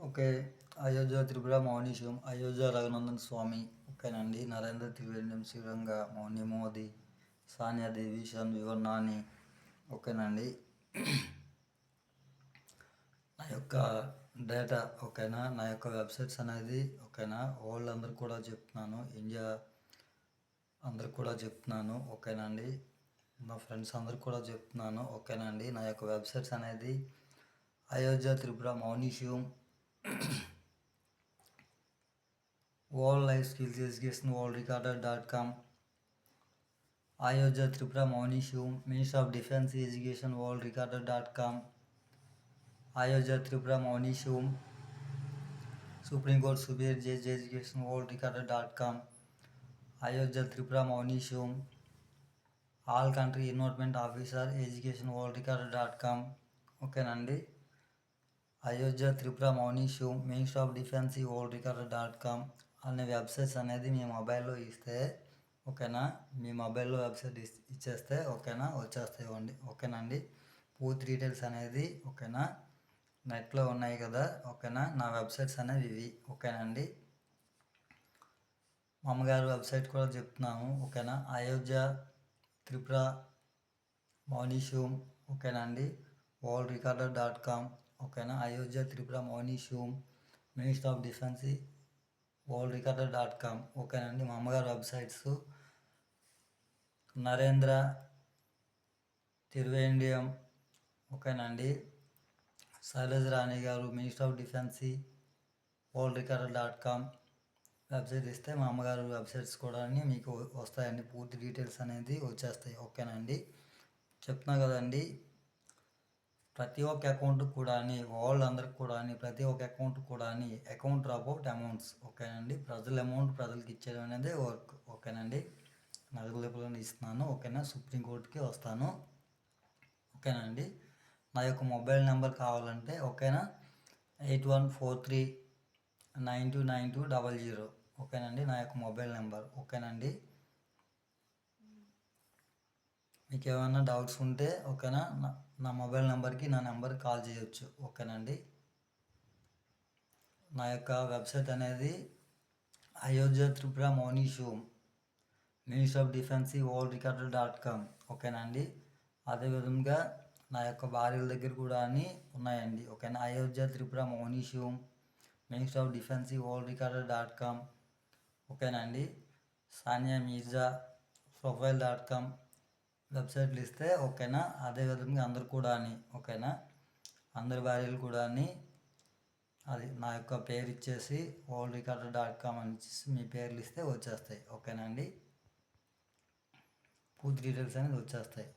Okay. Ayodhya Tripura మౌని శివం, అయోధ్య రఘునందన్ స్వామి, ఓకేనండి. నరేంద్ర త్రివేంద్రం, శ్రీరంగ, మౌని మోదీ, సానియా దేవి, షన్ we were ఓకేనండి. నా యొక్క డేటా ఓకేనా, నా యొక్క వెబ్సైట్స్ అనేది ఓకేనా, వరల్డ్ అందరు కూడా చెప్తున్నాను, ఇండియా అందరికి కూడా చెప్తున్నాను ఓకేనండి. నా ఫ్రెండ్స్ అందరికి కూడా చెప్తున్నాను ఓకేనండి. నా యొక్క వెబ్సైట్స్ అనేది అయోధ్య త్రిపుర మౌని శివం, World Life Skills Education worldrecorder.com, Ayodhya Tripura Mauni Shivam, Minister of Defense Education worldrecorder.com, Ayodhya Tripura Mauni Shivam, Supreme Court Superior Judge Education worldrecorder.com, Ayodhya Tripura Mauni Shivam, All Country Environment Officer Education worldrecorder.com, ఓకేనండి. అయోధ్య త్రిపుర మౌని శివం, minister of defence worldrecorder.com అనే websites అనేది మీ మొబైల్లో ఇస్తే ఓకేనా, మీ మొబైల్లో website ఇచ్చేస్తే ఓకేనా, వచ్చేస్తాయండి ఓకేనండి. పూర్తి డీటెయిల్స్ అనేది ఓకేనా నెట్లో ఉన్నాయి కదా ఓకేనా. నా వెబ్సైట్స్ అనేవి ఇవి ఓకేనండి. మా అమ్మగారు వెబ్సైట్ కూడా చెప్తున్నాము ఓకేనా, అయోధ్య త్రిపుర మౌని శివం ఓకేనండి, worldrecorder.com ఓకేనా. అయోధ్య త్రిపుర మౌని శివం, మినిస్టర్ ఆఫ్ డిఫెన్స్ worldrecorder.com ఓకేనండి. మా అమ్మగారు వెబ్సైట్స్ నరేంద్ర తిరువేండియం ఓకేనండి, శైలజ రాణి గారు, minister of defence worldrecorder.com website ఇస్తే మా అమ్మగారు వెబ్సైట్స్ కూడా మీకు వస్తాయండి, పూర్తి డీటెయిల్స్ అనేది వచ్చేస్తాయి ఓకేనండి. చెప్తున్నా కదండి, ప్రతి ఒక్క అకౌంట్ కూడా వరల్డ్ అందరికి కూడా ప్రతి ఒక్క అకౌంట్ కూడా అకౌంట్ డ్రాప్అవుట్ అమౌంట్స్ ఓకేనండి. ప్రజల అమౌంట్ ప్రజలకు ఇచ్చేయడం అనేది వర్క్ ఓకేనండి. నగదు లేపులను ఇస్తున్నాను ఓకేనా. సుప్రీంకోర్టుకి వస్తాను ఓకేనండి. నా యొక్క మొబైల్ నెంబర్ కావాలంటే ఓకేనా, 8143929200 ఓకేనండి, నా యొక్క మొబైల్ నెంబర్ ఓకేనండి. మీకు ఏమైనా డౌట్స్ ఉంటే ఓకేనా, నా మొబైల్ నెంబర్కి నా నెంబర్కి కాల్ చేయొచ్చు ఓకేనండి. నా యొక్క వెబ్సైట్ అనేది అయోధ్య త్రిపుర మౌని శివం, మినిస్టర్ ఆఫ్ డిఫెన్స్ worldrecorder.com ఓకేనండి. అదేవిధంగా నా యొక్క భార్యల దగ్గర కూడా ఉన్నాయండి ఓకేనా. అయోధ్య త్రిపుర మౌని శివం, మినిస్టర్ ఆఫ్ డిఫెన్స్ worldrecorder.com ఓకేనండి. సానియా మీర్జా ప్రొఫైల్.com వెబ్సైట్లు ఇస్తే ఓకేనా. అదేవిధంగా అందరు కూడా ఓకేనా, అందరి భార్యలు కూడా అది నా యొక్క పేరు ఇచ్చేసి worldrecorder.com అని ఇచ్చేసి మీ పేర్లు ఇస్తే వచ్చేస్తాయి ఓకేనండి. పూర్తి డీటెయిల్స్ అనేది వచ్చేస్తాయి.